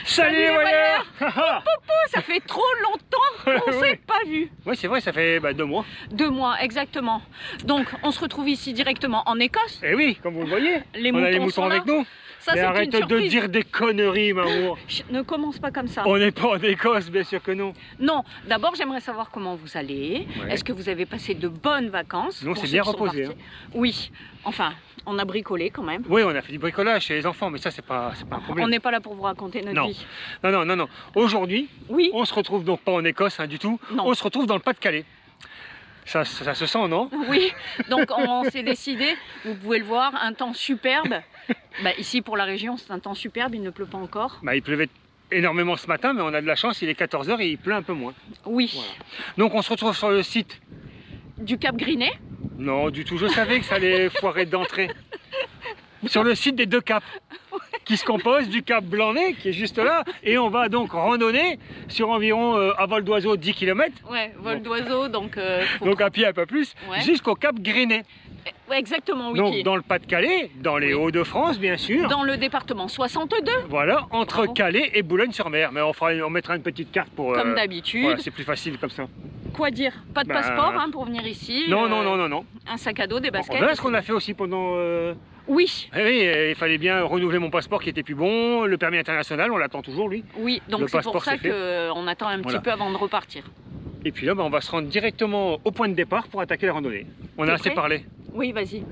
Salut les voyeurs. Ça fait trop longtemps qu'on ne s'est pas vu. Oui, c'est vrai, ça fait 2 mois. 2 mois, exactement. Donc, on se retrouve ici directement en Écosse. Et oui, comme vous le voyez, on a les moutons avec nous. Ça, mais arrête de dire des conneries, Mamour. Ne commence pas comme ça. On n'est pas en Écosse, bien sûr que non. Non, d'abord, j'aimerais savoir comment vous allez. Ouais. Est-ce que vous avez passé de bonnes vacances? Nous, c'est bien reposé. Hein. Oui, enfin, on a bricolé quand même. Oui, on a fait du bricolage chez les enfants, mais ça, c'est pas un problème. On n'est pas là pour vous raconter notre vie. Non. Aujourd'hui, oui. On se retrouve donc pas en Écosse du tout. Non. On se retrouve dans le Pas-de-Calais. Ça se sent, non? Oui, donc on s'est décidé, vous pouvez le voir, un temps superbe. Ici pour la région, c'est un temps superbe, il ne pleut pas encore. Il pleuvait énormément ce matin, mais on a de la chance, il est 14 h et il pleut un peu moins. Oui. Voilà. Donc on se retrouve sur le site du Cap Grinet? Non, du tout, je savais que ça allait foirer d'entrée. Sur le site des 2 caps, qui se compose du cap Blanc-Nez, qui est juste là, et on va donc randonner sur environ, à vol d'oiseau, 10 km. Ouais, vol d'oiseau, donc... donc à pied un peu plus, jusqu'au cap Grinet. Ouais, exactement, oui. Donc dans le Pas-de-Calais, dans les Hauts-de-France, bien sûr. Dans le département 62. Voilà, entre Calais et Boulogne-sur-Mer. Mais on mettra une petite carte pour... Comme d'habitude. Voilà, c'est plus facile comme ça. Quoi dire? Pas de passeport pour venir ici. Non. Un sac à dos, des baskets. Voilà ce qu'on a fait aussi pendant... Oui. Oui, il fallait bien renouveler mon passeport qui était plus bon, le permis international, on l'attend toujours lui. Oui, donc c'est pour ça qu'on attend un petit peu avant de repartir. Et puis là, on va se rendre directement au point de départ pour attaquer la randonnée. On a assez parlé. Oui, vas-y.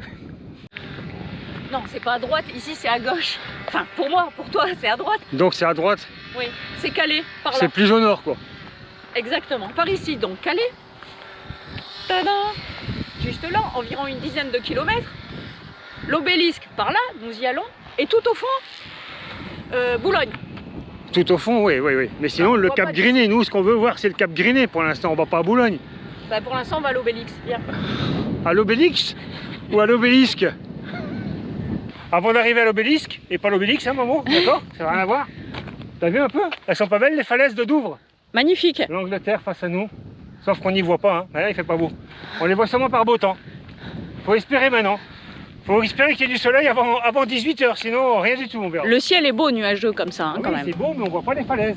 Non, c'est pas à droite, ici c'est à gauche. Enfin, pour moi, pour toi, c'est à droite. Donc c'est à droite? Oui, c'est Calais, par là. C'est plus au nord, quoi. Exactement, par ici, donc Calais. Tada! Juste là, environ une dizaine de kilomètres. L'obélisque par là, nous y allons. Et tout au fond, Boulogne. Tout au fond, oui. Mais sinon, le cap Grinet, nous, ce qu'on veut voir, c'est le cap Grinet pour l'instant. On va pas à Boulogne. Pour l'instant, on va à l'obélisque. Viens. À l'obélisque ou à l'obélisque? Avant d'arriver à l'obélisque, et pas l'obélisque, hein, maman, d'accord? Ça n'a rien à voir. T'as vu un peu? Elles sont pas belles, les falaises de Douvres? Magnifique. L'Angleterre face à nous. Sauf qu'on n'y voit pas, hein. Là, il fait pas beau. On les voit seulement par beau temps. Faut espérer maintenant. Faut espérer qu'il y ait du soleil avant 18 h, sinon rien du tout, on verra. Le ciel est beau, nuageux comme ça, quand même. C'est beau, mais on voit pas les falaises.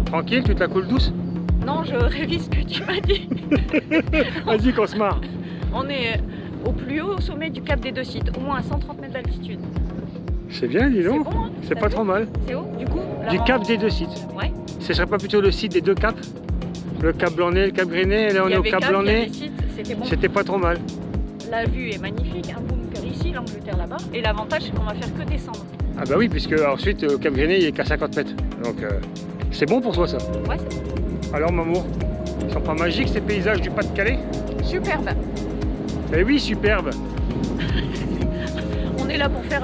Tranquille, tu te la coules douce? Non, je révise ce que tu m'as dit. Vas-y qu'on se marre. On est au plus haut sommet du cap des 2 sites, au moins à 130 mètres d'altitude. C'est bien, dis donc. C'est bon, hein? C'est pas trop mal. C'est haut, du coup. Du cap des 2 sites. Ouais. Ce serait pas plutôt le site des 2 caps? Le cap Blanc-Nez, le cap Grinet, et là on est au cap Blanc-Nez. C'était pas trop mal. La vue est magnifique, un bunker ici, l'Angleterre là-bas. Et l'avantage, c'est qu'on va faire que descendre. Ah bah oui, puisque ensuite au cap Grinet, il est qu'à 50 mètres. Donc c'est bon pour toi ça? Ouais, c'est bon. Alors Mamour, ils sont pas magiques ces paysages du Pas-de-Calais? Superbe. Eh oui, superbe. On est là pour faire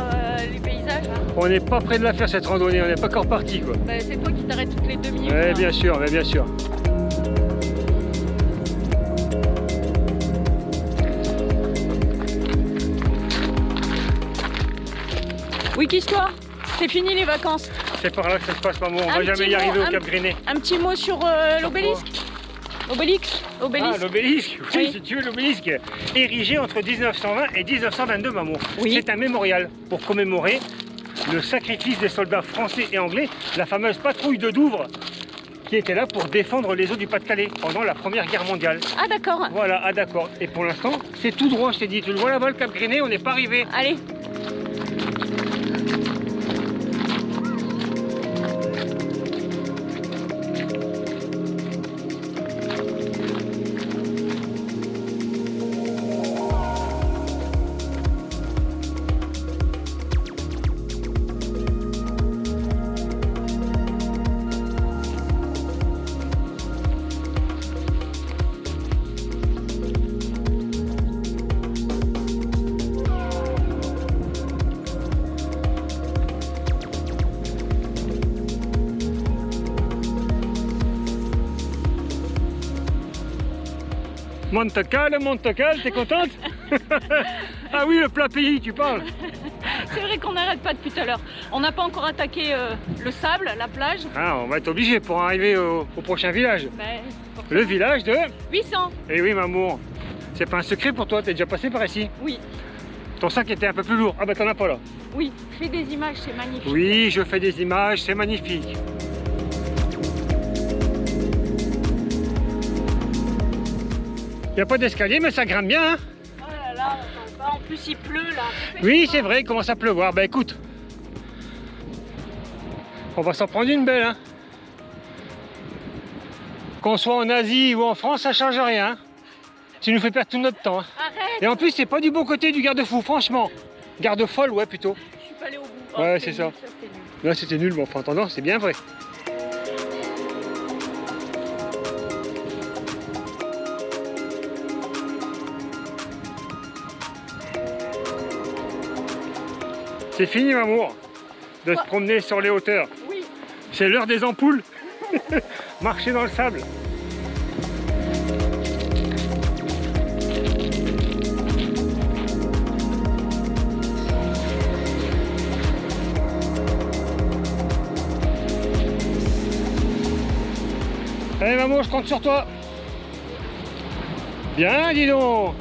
les paysages. Hein. On n'est pas près de la faire cette randonnée, on n'est pas encore parti quoi. C'est toi qui t'arrêtes toutes les 2 minutes. Ouais, bien sûr, mais bien sûr. Wikistoire, c'est fini les vacances. C'est par là que ça se passe, maman. On va jamais y arriver au cap Grinet. Un petit mot sur l'obélisque. Obélisque. Ah, l'obélisque, oui, si tu veux, l'obélisque érigé entre 1920 et 1922, maman. Oui. C'est un mémorial pour commémorer le sacrifice des soldats français et anglais, la fameuse patrouille de Douvres, qui était là pour défendre les eaux du Pas-de-Calais pendant la Première Guerre mondiale. Ah d'accord. Voilà, ah d'accord. Et pour l'instant, c'est tout droit, je t'ai dit. Tu le vois là-bas, le cap Grinet, on n'est pas arrivé. Allez. Monte-Calais, t'es contente? Ah oui, le plat pays, tu parles. C'est vrai qu'on n'arrête pas depuis tout à l'heure. On n'a pas encore attaqué le sable, la plage. Ah, on va être obligé pour arriver au prochain village. Ben, Le village de... 800. Eh oui, Mamour. C'est pas un secret pour toi, t'es déjà passé par ici. Oui, Ton sac était un peu plus lourd. Ah bah t'en as pas là. oui. Fais des images, c'est magnifique. Oui, je fais des images, c'est magnifique. Il n'y a pas d'escalier, mais ça grimpe bien, hein? Oh là là, on va pas. En plus il pleut là. Oui, c'est vrai, il commence à pleuvoir. Bah écoute, on va s'en prendre une belle, hein? Qu'on soit en Asie ou en France, ça change rien, hein? Tu nous fais perdre tout notre temps, hein? Arrête. Et en plus, c'est pas du bon côté du garde-fou, franchement. Garde-folle, ouais, plutôt. Je suis pas allée au bout. Ouais, c'était c'est ça. nul, c'était nul. Là, c'était nul, mais enfin, en attendant, c'est bien vrai. C'est fini, Mamour, de se promener sur les hauteurs. Oui. C'est l'heure des ampoules. Marcher dans le sable. Allez, Mamour, je compte sur toi. Bien, dis donc.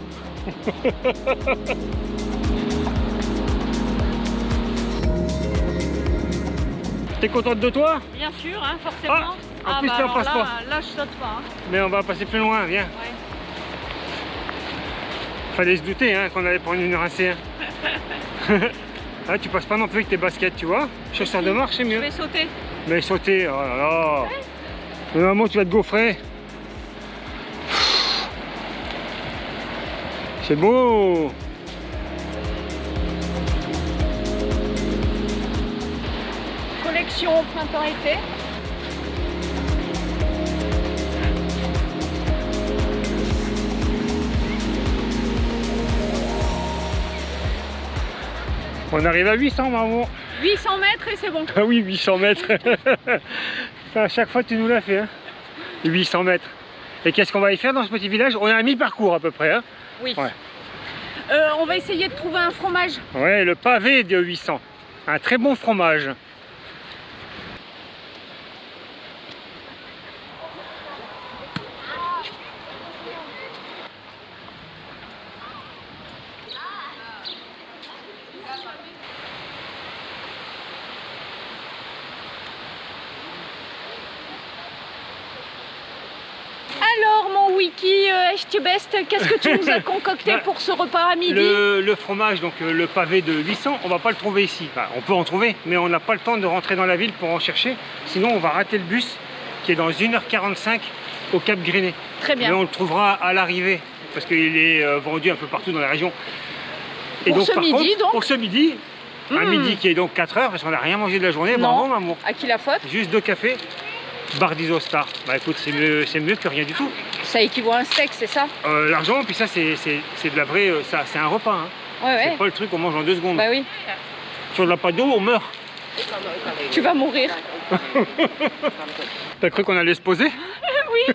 T'es contente de toi? Bien sûr, hein, forcément. En plus, ça alors passe là, pas. là, je saute pas. Hein. Mais on va passer plus loin, viens. Ouais. Fallait se douter hein, qu'on allait prendre une rincée. Hein. Ah, tu passes pas non plus avec tes baskets, tu vois. Chaussures de marche, c'est Je mieux. vais sauter. Mais sauter, oh là là. Mais maman, tu vas te gaufrer. C'est beau. Collection printemps-été. On arrive à 800, maman. 800 mètres et c'est bon. Ah oui, 800 mètres. Ça, à chaque fois, tu nous l'as fait. Hein. 800 mètres. Et qu'est-ce qu'on va y faire dans ce petit village? On a un mi-parcours à peu près. Hein. Oui. Ouais. On va essayer de trouver un fromage. Ouais, le pavé de 800. Un très bon fromage. Alors mon wiki Echtebest, qu'est-ce que tu nous as concocté pour ce repas à midi? Le fromage, donc le pavé de 800, on va pas le trouver ici. Enfin, on peut en trouver, mais on n'a pas le temps de rentrer dans la ville pour en chercher. Sinon, on va rater le bus qui est dans 1h45 au Cap Griné. Très bien. Mais on le trouvera à l'arrivée parce qu'il est vendu un peu partout dans la région. Et Pour donc, ce par midi, contre, donc pour ce midi, un Mmh. midi qui est donc 4 heures parce qu'on n'a rien mangé de la journée. Non. Bravo, maman. À qui la faute? Juste 2 cafés. Bar d'Isostar. Bah écoute, c'est mieux que rien du tout. Ça équivaut à un steak, c'est ça? L'argent, puis ça, c'est de la vraie. Ça, c'est un repas. Hein. Ouais, C'est ouais. pas le truc qu'on mange en 2 secondes. Bah oui. Si on n'a pas d'eau, on meurt. Tu vas mourir. T'as cru qu'on allait se poser? Oui.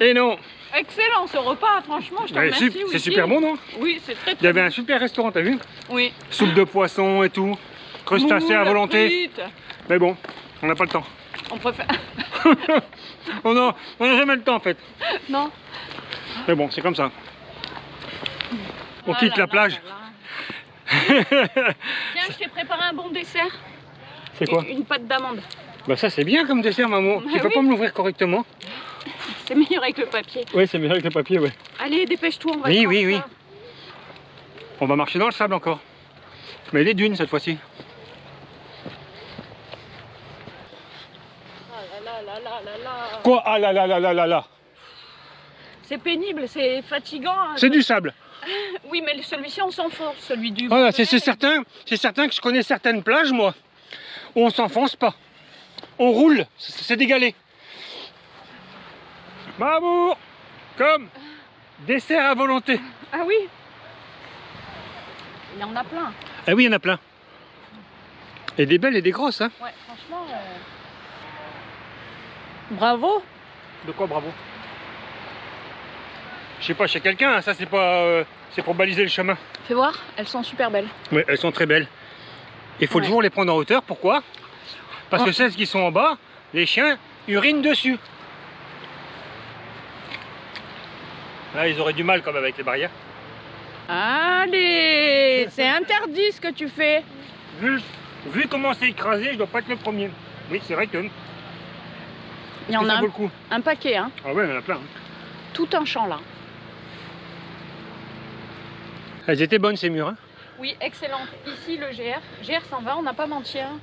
Et non. Excellent ce repas, franchement, je te Ouais, remercie. c'est Wiki. super bon, non? Oui, c'est très Il y très avait bon. un super restaurant, t'as vu? Oui. Soupe de poisson et tout. Crustacés à Moules, volonté. frites. Mais bon, on n'a pas le temps. On préfère. on n'a jamais le temps en fait. Non. Mais bon, c'est comme ça. On Ah quitte là la là plage. là là. Tiens, je t'ai préparé un bon dessert. C'est quoi? Une pâte d'amande. Bah ça c'est bien comme dessert, maman. Tu peux oui. pas me l'ouvrir correctement? C'est meilleur avec le papier. Oui, c'est meilleur avec le papier, ouais. Allez, dépêche-toi, on va Oui, te oui, faire oui. ça. On va marcher dans le sable encore. Mais les dunes cette fois-ci. Ah là là là là là. Quoi? Ah là là là là là là. C'est pénible, c'est fatigant. Hein. C'est du sable. Oui, mais celui-ci, on s'enfonce. Celui du. Voilà, c'est certain que je connais certaines plages, moi, où on s'enfonce pas. On roule, c'est des galets. Mamour, comme dessert à volonté. Ah oui. Il y en a plein. Ah oui, il y en a plein. Et des belles et des grosses, hein. Ouais, franchement. Bravo. De quoi, bravo? Je sais pas, chez quelqu'un, hein, ça c'est pas C'est pour baliser le chemin. Fais voir, elles sont super belles. Oui, elles sont très belles. Il faut toujours les prendre en hauteur. Pourquoi? Parce que celles qui sont en bas, les chiens urinent dessus. Là, ils auraient du mal quand même avec les barrières. Allez, c'est interdit ce que tu fais. Vu comment c'est écrasé, je dois pas être le premier. Oui, c'est vrai que Il y en ça a vaut le coup. un paquet, hein. Ah ouais, il y en a plein. Tout un champ là. Elles étaient bonnes ces murs. Hein. Oui, excellente. Ici le GR 120, on n'a pas menti. Hein.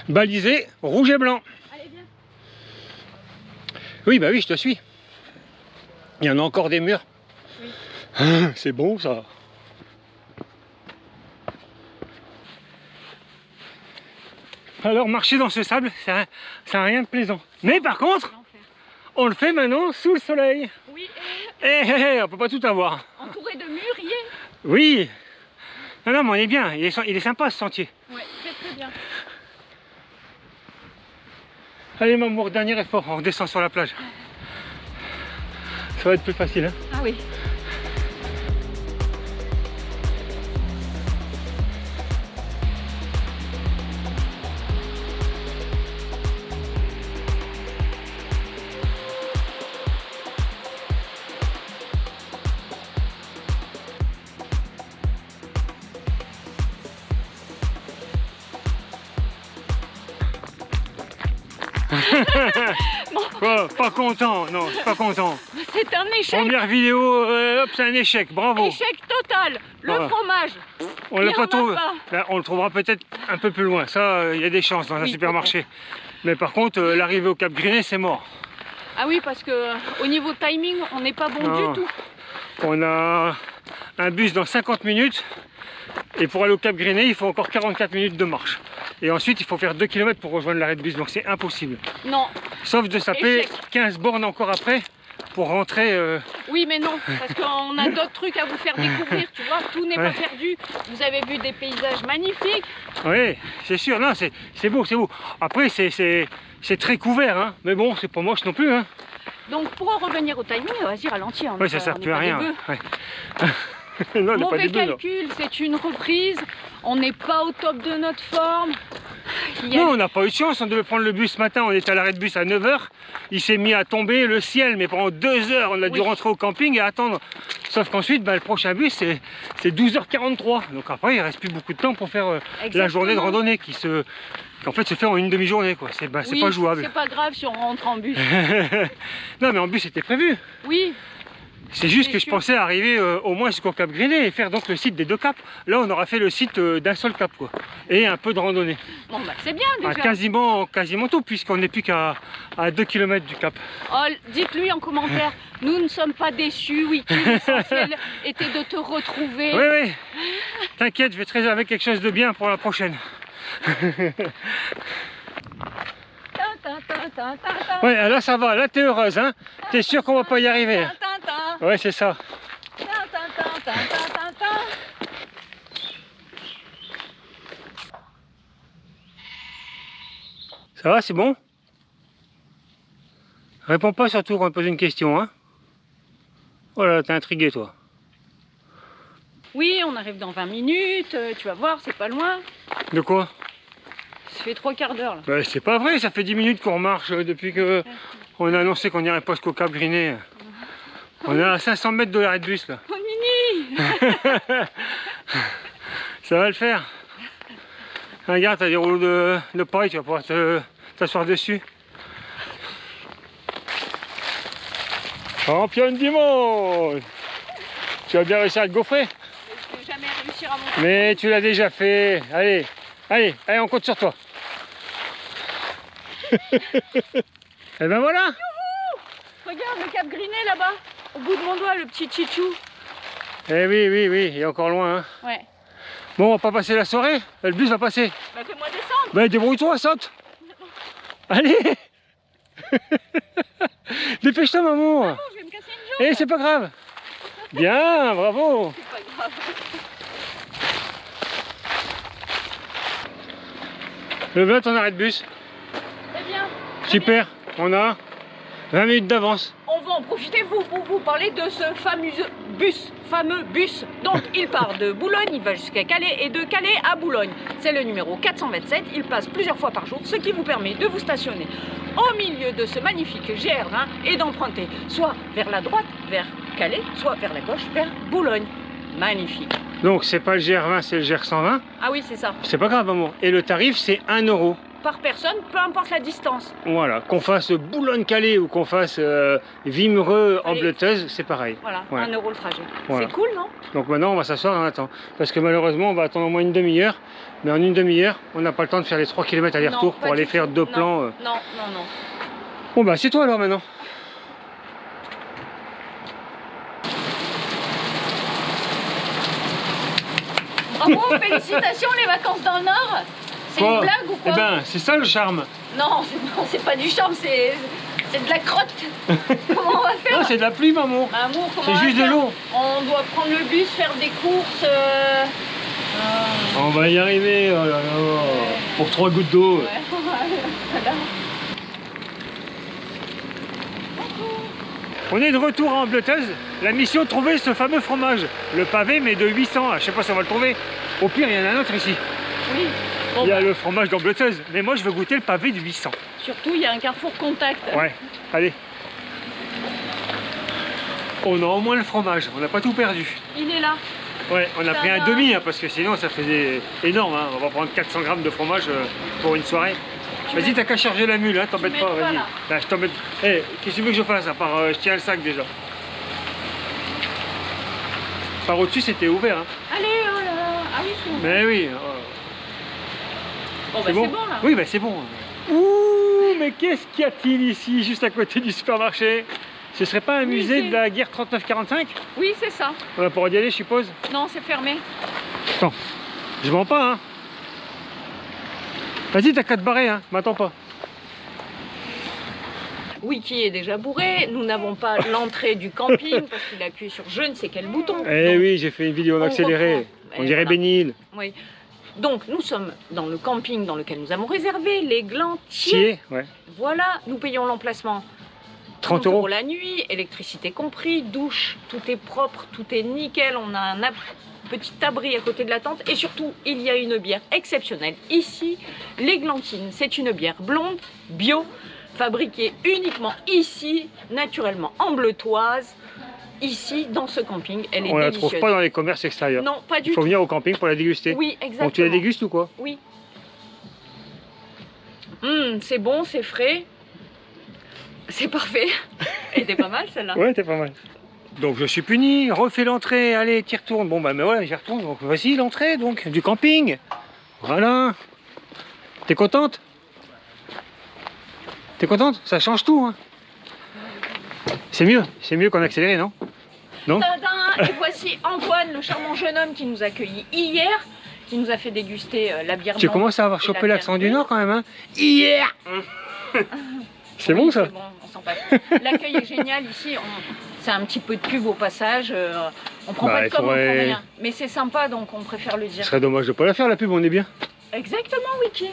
Balisé, rouge et blanc. Allez, viens. Oui, bah oui, je te suis. Il y en a encore des murs. Oui. C'est bon ça. Alors marcher dans ce sable, ça n'a rien de plaisant. Mais par contre, on le fait maintenant sous le soleil. Oui, On peut pas tout avoir. entouré de murs, y est. Oui. Non, mais on est bien. Il est sympa ce sentier. Ouais, très bien. Allez Mamour, dernier effort, on redescend sur la plage. Ça va être plus facile. Hein. Ah oui. Oh, pas content, non, je suis pas content. C'est un échec. Première vidéo, hop, c'est un échec, bravo. Échec total. Le Voilà. fromage. On Il l'a y en pas a trouvé. pas. Là, on le trouvera peut-être un peu plus loin. Ça, il y a des chances dans un Oui, supermarché. Mais par contre, l'arrivée au Cap Griné, c'est mort. Ah oui, parce que au niveau timing, on n'est pas bon Non. du tout. On a un bus dans 50 minutes. Et pour aller au Cap Griné, il faut encore 44 minutes de marche. Et ensuite, il faut faire 2 km pour rejoindre l'arrêt de bus. Donc c'est impossible. Non. Sauf de saper Échec. 15 bornes encore après pour rentrer. Oui, mais non, parce qu'on a d'autres trucs à vous faire découvrir, tu vois, tout n'est Ouais. pas perdu. Vous avez vu des paysages magnifiques. Oui, c'est sûr. Non, c'est beau, c'est beau. Après, c'est très couvert. Hein. Mais bon, c'est pas moche non plus. Hein. Donc pour en revenir au timing, vas-y, ralentis. Oui, ça sert plus à rien. Ouais. Non, on n'est pas Mauvais des bœufs, là. calcul, c'est une reprise. On n'est pas au top de notre forme. Il y a- Non, on n'a pas eu de chance, on devait prendre le bus ce matin, on était à l'arrêt de bus à 9 h. Il s'est mis à tomber le ciel, mais pendant 2 heures, on a dû Oui. rentrer au camping et attendre. Sauf qu'ensuite, le prochain bus, c'est 12 h 43. Donc après, il ne reste plus beaucoup de temps pour faire la Exactement. journée de randonnée qui en fait se fait en une demi-journée. C'est Oui, pas jouable. C'est pas grave si on rentre en bus. Non, mais en bus, c'était prévu. Oui, C'est juste C'est que je sûr. pensais arriver au moins jusqu'au Cap Griné et faire donc le site des 2 caps. Là, on aura fait le site d'un seul cap, quoi. Et un peu de randonnée. bon bah c'est bien Ah, déjà. quasiment tout, puisqu'on n'est plus qu'à 2 km du cap. Oh, dites-lui en commentaire, nous ne sommes pas déçus, Wiki, l'essentiel était de te retrouver. Oui, oui. T'inquiète, je vais te réserver quelque chose de bien pour la prochaine. Ta, ta, ta, ta, ta, ta. Ouais, là ça va, là t'es heureuse, hein. T'es sûr qu'on va pas y arriver. Ta, ta, ta. Ouais, c'est ça. Ta, ta, ta, ta, ta, ta, ta. Ça va, c'est bon? Réponds pas surtout quand on te pose une question, hein. Oh là, t'es intrigué, toi. Oui, on arrive dans 20 minutes, tu vas voir, c'est pas loin. De quoi? Ça fait 3/4 d'heure là. Bah, c'est pas vrai, ça fait 10 minutes qu'on marche depuis que on a annoncé qu'on n'irait pas jusqu'au Cap Griné. On est à 500 mètres de l'arrêt de bus, là. Oh Nini. Ça va le faire. Regarde, t'as des rouleaux de paille, tu vas pouvoir t'asseoir dessus. Championne du monde! Tu vas bien réussir à te gaufrer? Je vais jamais réussir à monter. Mais tu l'as déjà fait. Allez, allez, allez, on compte sur toi. Et ben voilà! Regarde le Cap Griné là-bas, au bout de mon doigt, le petit chichou. Eh oui, oui, oui, il est encore loin. Hein. Ouais. Bon, on va pas passer la soirée, le bus va passer. Bah fais-moi descendre. Ben débrouille-toi, saute! Allez! Dépêche-toi, maman! Oh, je vais me casser une jambe. Eh, c'est pas grave! Bien, bravo! C'est pas grave. Le voilà ton arrêt de bus. Eh bien, Super, on a 20 minutes d'avance. on va en profiter pour vous parler de ce fameux bus. Donc il part de Boulogne, il va jusqu'à Calais et de Calais à Boulogne. C'est le numéro 427, il passe plusieurs fois par jour, ce qui vous permet de vous stationner au milieu de ce magnifique GR20 et d'emprunter soit vers la droite, vers Calais, soit vers la gauche, vers Boulogne. Magnifique. Donc c'est pas le GR20, c'est le GR120. Ah oui, c'est ça. C'est pas grave, maman. Et le tarif, c'est 1 €. Par personne, peu importe la distance. Voilà, qu'on fasse Boulogne-Calais ou qu'on fasse Wimereux en Allez. Bleuteuse, c'est pareil. Voilà, Ouais. 1 € le trajet. Voilà. C'est cool, non? Donc maintenant, on va s'asseoir et on attend. Parce que malheureusement, on va attendre au moins une demi-heure. Mais en une demi-heure, on n'a pas le temps de faire les 3 km Non, aller-retour pas pour aller du faire tout. 2 Non, plans. Non, non, non. Bon bah, c'est toi alors maintenant. Bravo, félicitations, les vacances dans le Nord. C'est une blague ou quoi? Eh ben, c'est ça le charme. Non, c'est pas du charme, c'est de la crotte. Comment on va faire? Non, c'est de la pluie, maman. Amour, comment C'est on va juste de faire? l'eau. On doit prendre le bus, faire des courses. On va y arriver. Oh là là. Pour 3 gouttes d'eau. Ouais, voilà. On est de retour en Bleuteuse. La mission, trouver ce fameux fromage. Le pavé, mais de 800. Je sais pas si on va le trouver. Au pire, il y en a un autre ici. Oui. Bon, Il y a bah, le fromage dans Bleuteuse. Mais moi, je veux goûter le pavé de 800. surtout, il y a un carrefour contact. Ouais, allez. On a au moins le fromage. On n'a pas tout perdu. Il est là. Ouais, on a Ça pris un va. demi, hein, parce que sinon, ça faisait énorme. Hein. On va prendre 400 grammes de fromage pour une soirée. Vas-y, t'as qu'à charger la mule, hein, t'embête m'aides pas, pas, vas-y. là. Là, je t'embête. Eh, qu'est-ce que tu veux que je fasse à part je tiens le sac déjà. Par au-dessus, c'était ouvert. Hein. Allez, oh là là. Ah oui, c'est bon. Mais oui. Bon, bah, c'est bon là. Oui, bah c'est bon. Ouh, mais qu'est-ce qu'y a-t-il ici, juste à côté du supermarché? Ce serait pas un musée de la guerre 39-45? Oui, c'est ça. On va pouvoir y aller, je suppose. Non, c'est fermé. Attends, je mens pas, hein. Vas-y, t'as qu'à te barrer, hein. M'attends pas. Wiki est déjà bourré. Nous n'avons pas l'entrée du camping parce qu'il a appuyé sur je ne sais quel bouton. Eh Donc, oui, j'ai fait une vidéo en on accéléré. reprend. On Et dirait voilà. Bénil. Oui. Donc, nous sommes dans le camping dans lequel nous avons réservé les Glantiers. Tiers, ouais. Voilà, nous payons l'emplacement 30 €. €. La nuit, électricité compris, douche, tout est propre, tout est nickel. On a un petit abri à côté de la tente et surtout, il y a une bière exceptionnelle. Ici, l'Églantine, c'est une bière blonde, bio, fabriquée uniquement ici, naturellement en bleutoise. Ici, dans ce camping, elle est On la délicieuse. trouve pas dans les commerces extérieurs. Non, pas du Il faut tout. venir au camping pour la déguster. Oui, exactement. Donc tu la dégustes ou quoi? Oui. C'est bon, c'est frais. C'est parfait. Elle était pas mal celle-là. Ouais, t'es pas mal. Donc je suis puni, refais l'entrée, allez, t'y retournes. Bon bah mais ouais, j'y retourne, donc voici l'entrée donc du camping. Voilà. T'es contente? T'es contente? Ça change tout, hein. C'est mieux qu'en accéléré, non? Non? Tadam! Et voici Antoine, le charmant jeune homme qui nous a accueillis hier, qui nous a fait déguster la bière Tu blanche commences à avoir et la chopé bière l'accent du bleue. Nord quand même, hein? Hier. C'est Oui, bon ça? c'est bon, on s'en passe. L'accueil est génial ici. C'est un petit peu de pub au passage. On prend Bah, pas de il com, on faudrait- prend rien. Mais c'est sympa, donc on préfère le Ce dire. serait dommage de pas la faire la pub, on est bien. Exactement, Wiki.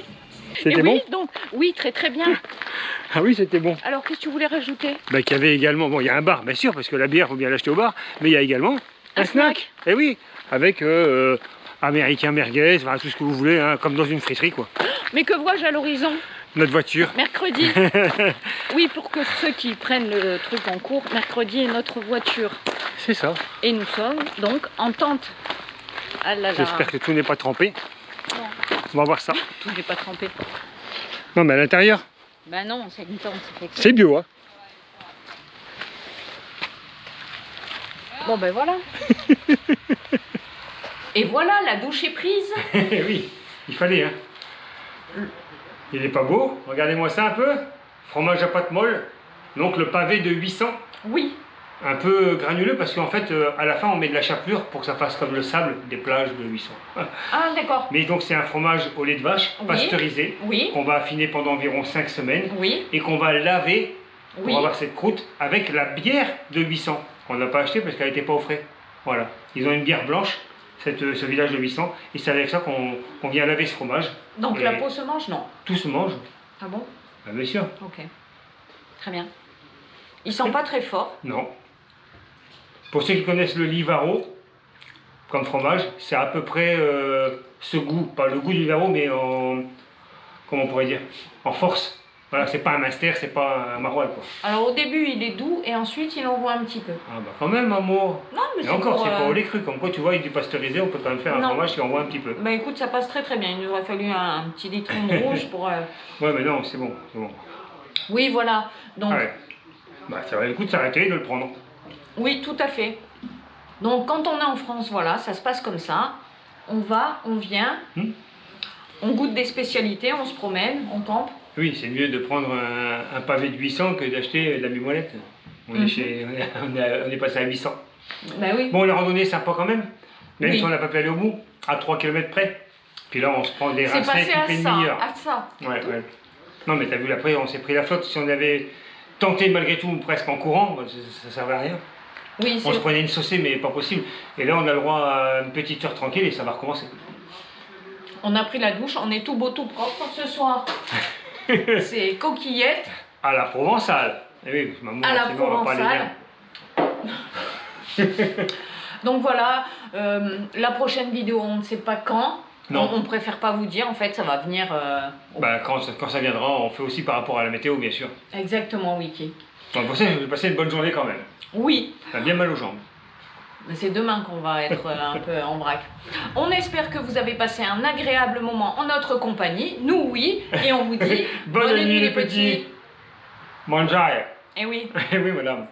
C'était Et bon? oui, donc, oui, très très bien. Ah oui, c'était bon. Alors, qu'est-ce que tu voulais rajouter? Bah, qu'il y avait également, bon, il y a un bar, bien sûr, parce que la bière, faut bien l'acheter au bar, mais il y a également un snack. Eh oui, avec américain merguez, enfin, tout ce que vous voulez, hein, comme dans une friterie, quoi. Mais que vois-je à l'horizon? Notre voiture. Mercredi. Oui, pour que ceux qui prennent le truc en cours, mercredi est notre voiture. C'est ça. Et nous sommes donc en tente. Ah là là. J'espère que tout n'est pas trempé. Non, On va voir ça. tout n'est pas trempé. Non, mais à l'intérieur, Ben non, c'est une tente, c'est fait que- c'est bio, hein. Bon ben voilà. Et voilà, la douche est prise. Oui, il fallait, hein. Il est pas beau, regardez-moi ça un peu. Fromage à pâte molle, donc le pavé de 800. Oui, Un peu granuleux parce qu'en fait, à la fin, on met de la chapelure pour que ça fasse comme le sable des plages de 800. ah d'accord. Mais donc, c'est un fromage au lait de vache, Oui. pasteurisé, Oui, qu'on va affiner pendant environ 5 semaines oui, et qu'on va laver pour oui. avoir cette croûte avec la bière de 800 qu'on n'a pas achetée parce qu'elle n'était pas au frais. Voilà. Ils ont une bière blanche, ce village de 800, et c'est avec ça qu'on vient laver ce fromage. Donc Et la peau se mange? Non. tout se mange. Ah bon? Bien sûr. Ok. Très bien. Il sent pas très fort. Non. Pour ceux qui connaissent le Livaro, comme fromage, c'est à peu près ce goût, pas le goût du Livaro, mais en, comment on pourrait dire, en force. Voilà, c'est pas un master, c'est pas un maroilles quoi. Alors au début il est doux et ensuite il envoie un petit peu. Ah bah quand même, amour. Non, mais Et c'est encore, pour, c'est pas au lait cru, comme quoi tu vois, avec du pasteurisé, on peut quand même faire un Non. fromage qui envoie un petit peu. Bah écoute, ça passe très très bien. Il nous aurait fallu un petit litron de rouge pour. Ouais, mais non, c'est bon, c'est bon. Oui, voilà. Donc, Ah ouais. Bah ça valait le coup de s'arrêter et de le prendre. oui, tout à fait. Donc, quand on est en France, voilà, ça se passe comme ça. On va, on vient, on goûte des spécialités, on se promène, on campe. Oui, c'est mieux de prendre un pavé de 800 que d'acheter de la mimolette. On est passé à 800. Bah oui. Bon, la randonnée, sympa quand même. Même Oui. si on n'a pas pu aller au bout, à 3 km près. Puis là, on se prend des C'est raclets passé à toutes les ça, demi-heures. à ça. Ouais, ouais. Non, mais t'as vu, après, on s'est pris la flotte. Si on avait tenté malgré tout, presque en courant, ça servait à rien. Oui, On se c'est. prenait une saucée, mais pas possible. Et là, on a le droit à une petite heure tranquille et ça va recommencer. On a pris la douche, on est tout beau, tout propre ce soir. C'est coquillette À la provençale. Eh oui, maman, à la sinon, on va pas aller provençale. bien. Donc voilà, la prochaine vidéo, on ne sait pas quand. Non. On préfère pas vous dire, en fait, ça va venir. Bah, quand ça viendra, on fait aussi par rapport à la météo, bien sûr. Exactement, Wiki. Donc pour ça, je vais passer une bonne journée quand même. Oui, T'as bien mal aux jambes. mais c'est demain qu'on va être un peu en vrac. On espère que vous avez passé un agréable moment en notre compagnie. Nous, oui. Et on vous dit Bonne nuit les petits. Mangiare. Eh oui. Eh oui, madame.